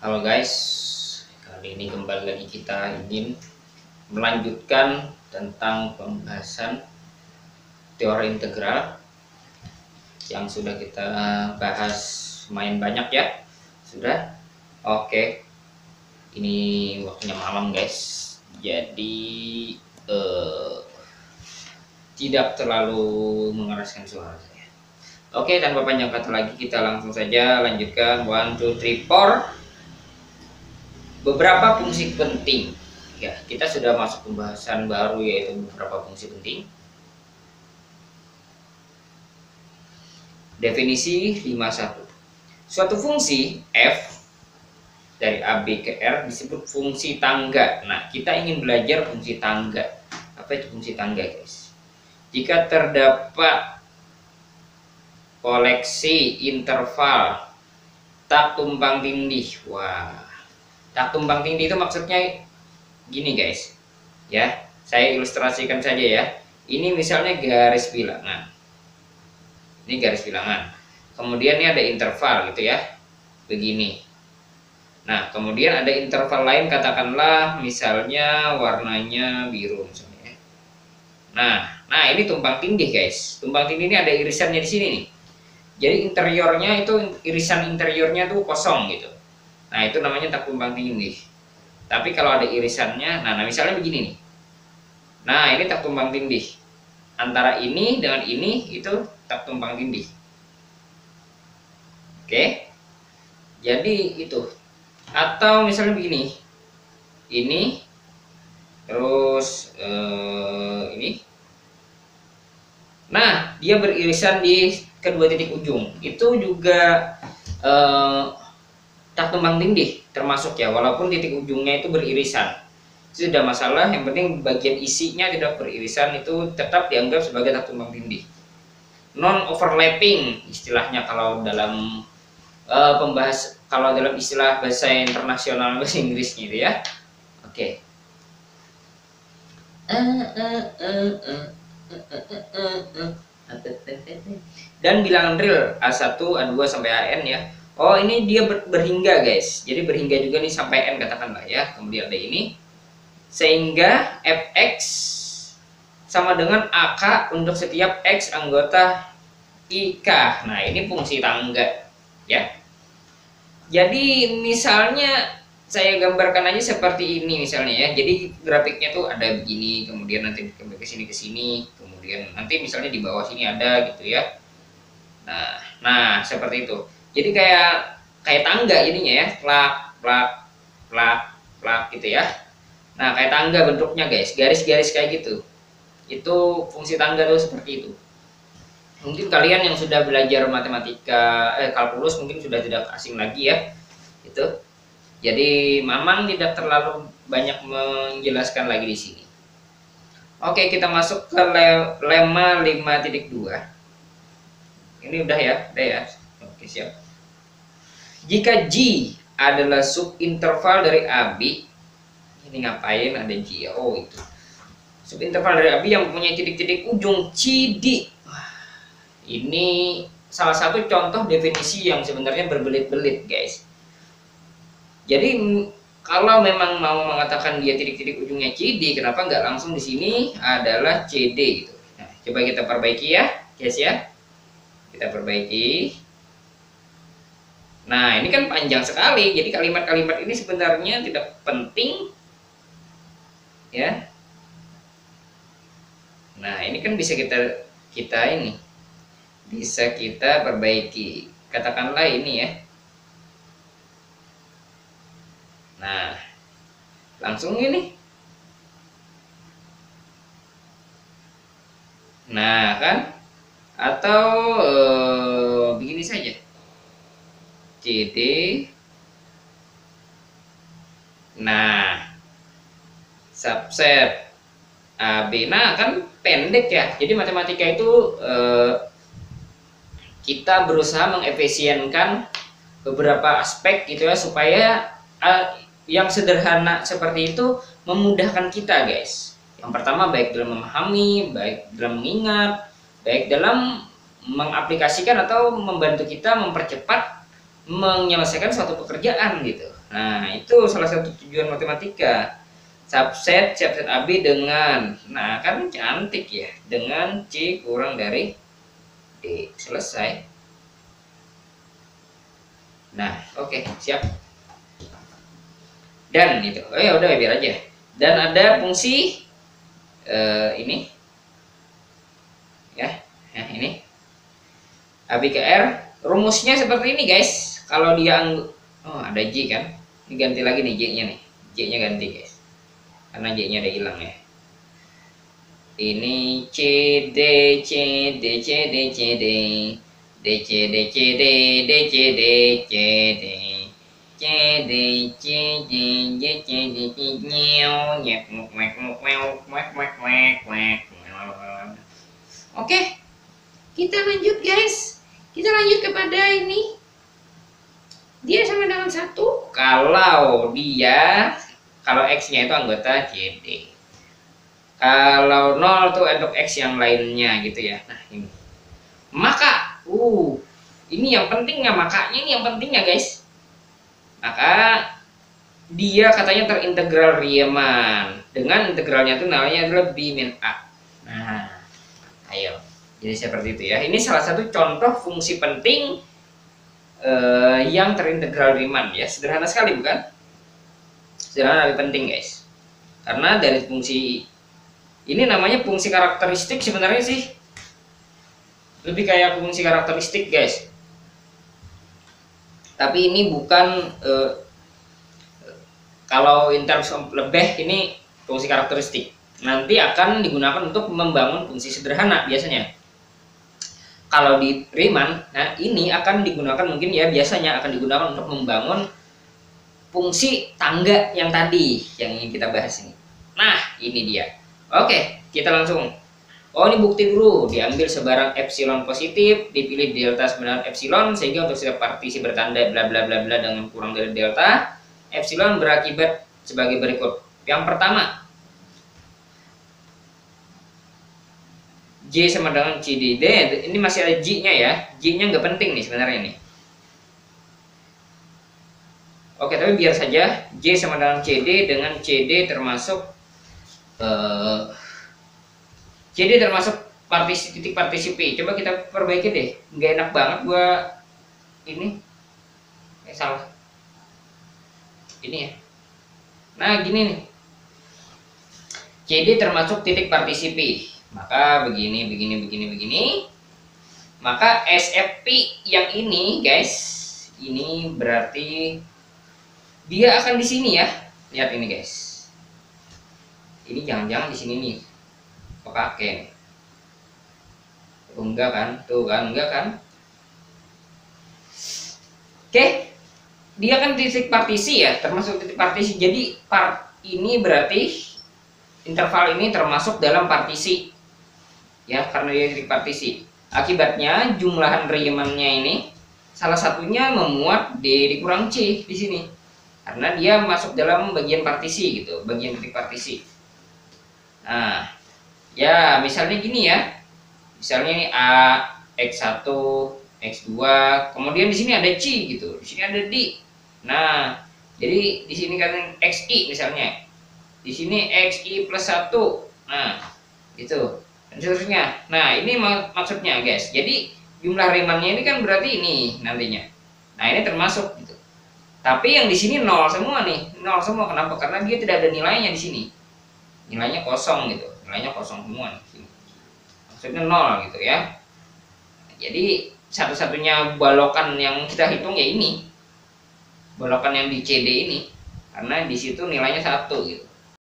Halo guys, kali ini kembali lagi kita ingin melanjutkan tentang pembahasan teori integral yang sudah kita bahas main banyak ya. Sudah? Oke. Ini waktunya malam guys. Jadi tidak terlalu mengeraskan suara saya. Oke, tanpa panjang kata lagi kita langsung saja lanjutkan 1 2 3 4. Beberapa fungsi penting. Ya, kita sudah masuk pembahasan baru yaitu beberapa fungsi penting. Definisi 51. Suatu fungsi f dari AB ke R disebut fungsi tangga. Nah, kita ingin belajar fungsi tangga. Apa itu fungsi tangga, guys? Jika terdapat koleksi interval tak tumpang tindih. Wah, tak tumpang tindih itu maksudnya gini guys, ya saya ilustrasikan saja ya. Ini misalnya garis bilangan, ini garis bilangan, kemudian ini ada interval gitu ya, begini. Nah kemudian ada interval lain, katakanlah misalnya warnanya biru misalnya. Nah ini tumpang tindih guys. Tumpang tindih ini ada irisannya di sini nih. Jadi interiornya itu, irisan interiornya tuh kosong gitu. Nah itu namanya tak tumpang tindih. Tapi kalau ada irisannya, nah misalnya begini nih. Nah ini tak tumpang tindih. Antara ini dengan ini itu tak tumpang tindih. Oke. Jadi itu. Atau misalnya begini. Ini terus ini. Nah dia beririsan di kedua titik ujung. Itu juga tak tumpang tindih termasuk ya, walaupun titik ujungnya itu beririsan. Itu tidak masalah, yang penting bagian isinya tidak beririsan, itu tetap dianggap sebagai tak tumpang tindih. Non overlapping istilahnya kalau dalam kalau dalam istilah bahasa internasional, bahasa Inggris gitu ya. Oke. Dan bilangan real A1, A2 sampai AN ya. Oh ini dia berhingga guys, jadi berhingga juga nih sampai N katakanlah ya. Kemudian ada ini, sehingga Fx sama dengan AK untuk setiap X anggota IK. Nah ini fungsi tangga ya. Jadi misalnya saya gambarkan aja seperti ini misalnya ya. Jadi grafiknya tuh ada begini, kemudian nanti ke sini, kemudian nanti misalnya di bawah sini ada gitu ya. Nah seperti itu. Jadi kayak tangga ininya ya, plak gitu ya. Nah kayak tangga bentuknya guys, garis-garis kayak gitu. Itu fungsi tangga tuh seperti itu. Mungkin kalian yang sudah belajar matematika, kalkulus mungkin sudah tidak asing lagi ya. Itu. Jadi Mamang tidak terlalu banyak menjelaskan lagi di sini. Oke, kita masuk ke lemma 5.2. Ini udah ya. Oke, siap. Jika G adalah subinterval dari AB, ini ngapain ada G? Oh itu subinterval dari AB yang mempunyai titik-titik ujung CD. Ini salah satu contoh definisi yang sebenarnya berbelit-belit guys. Jadi kalau memang mau mengatakan dia titik-titik ujungnya CD, kenapa nggak langsung di sini adalah CD gitu? Nah, coba kita perbaiki ya guys ya. Kita perbaiki. Nah ini kan panjang sekali, jadi kalimat-kalimat ini sebenarnya tidak penting ya. Nah ini kan bisa kita perbaiki, katakanlah ini ya. Nah langsung ini. Nah kan, atau begini saja. CD. Nah subset AB. Nah kan pendek ya. Jadi matematika itu kita berusaha mengefisienkan beberapa aspek gitu ya, supaya yang sederhana seperti itu memudahkan kita guys. Yang pertama baik dalam memahami, baik dalam mengingat, baik dalam mengaplikasikan atau membantu kita mempercepat menyelesaikan suatu pekerjaan gitu. Nah, itu salah satu tujuan matematika. Subset AB dengan, nah kan cantik ya, dengan C kurang dari D. Selesai. Nah, oke, siap. Dan itu, oh ya udah biar aja. Dan ada fungsi ini, ya, nah ini AB ke R. Rumusnya seperti ini guys. Kalau dia oh ada J kan, ini ganti lagi nih J-nya nih, J-nya ganti guys, karena J-nya udah hilang ya. Ini C D C D C D C D D C D C D D C D C D C D C D C C D C nyeu nyek muk mek muk muk mek mek mek mek. Oke, kita lanjut guys. Kita lanjut kepada ini. Dia sama dengan 1 kalau X-nya itu anggota CD. Kalau 0 tuh untuk X yang lainnya gitu ya. Nah, ini. Maka, ini yang pentingnya, makanya ini yang pentingnya guys. Maka dia katanya terintegral Riemann. Dengan integralnya itu namanya adalah B min A. Nah, ayo. Jadi seperti itu ya. Ini salah satu contoh fungsi penting yang terintegral Riemann ya. Sederhana sekali bukan? Sederhana tapi penting guys. Karena dari fungsi ini namanya fungsi karakteristik sebenarnya sih. Lebih kayak fungsi karakteristik guys. Tapi ini bukan kalau in terms of lebih ini fungsi karakteristik. Nanti akan digunakan untuk membangun fungsi sederhana biasanya. Kalau di Riemann, nah ini akan digunakan mungkin ya biasanya akan digunakan untuk membangun fungsi tangga yang tadi yang ingin kita bahas ini. Nah, ini dia. Oke, kita langsung. Oh, ini bukti dulu. Diambil sebarang epsilon positif, dipilih delta sebenarnya epsilon sehingga untuk setiap partisi bertanda bla bla bla bla dengan kurang dari delta, epsilon berakibat sebagai berikut. Yang pertama, J sama dengan CDD, ini masih ada J-nya ya. J-nya nggak penting nih sebenarnya ini. Oke, tapi biar saja J sama dengan CD dengan CD termasuk CD termasuk titik partisi P. Coba kita perbaiki deh. Nggak enak banget gua ini. Salah. Ini ya. Nah, gini nih. CD termasuk titik partisi P. Maka begini. Maka SFP yang ini guys, ini berarti dia akan di sini ya. Lihat ini guys. Ini jangan-jangan di sini nih. Kepake nih. Enggak kan? Tuh kan, enggak kan? Oke. Dia kan titik partisi ya, termasuk titik partisi. Jadi part ini berarti interval ini termasuk dalam partisi. Ya, karena dia titik partisi. Akibatnya jumlahan Riemann-nya ini salah satunya memuat D dikurang C di sini. Karena dia masuk dalam bagian partisi gitu, bagian titik partisi. Nah, ya misalnya gini ya. Misalnya ini A, X1, X2, kemudian di sini ada C gitu. Di sini ada D. Nah, jadi di sini kan XI misalnya. Di sini XI plus 1. Nah, gitu. Dan seterusnya. Nah, ini maksudnya guys. Jadi jumlah Riemann-nya ini kan berarti ini nantinya. Nah, ini termasuk gitu. Tapi yang di sini 0 semua nih. 0 semua. Kenapa? Karena dia tidak ada nilainya di sini. Nilainya kosong gitu. Nilainya kosong semua nih. Maksudnya 0 gitu ya. Jadi satu-satunya balokan yang kita hitung ya ini. Balokan yang di CD ini. Karena di situ nilainya 1 gitu.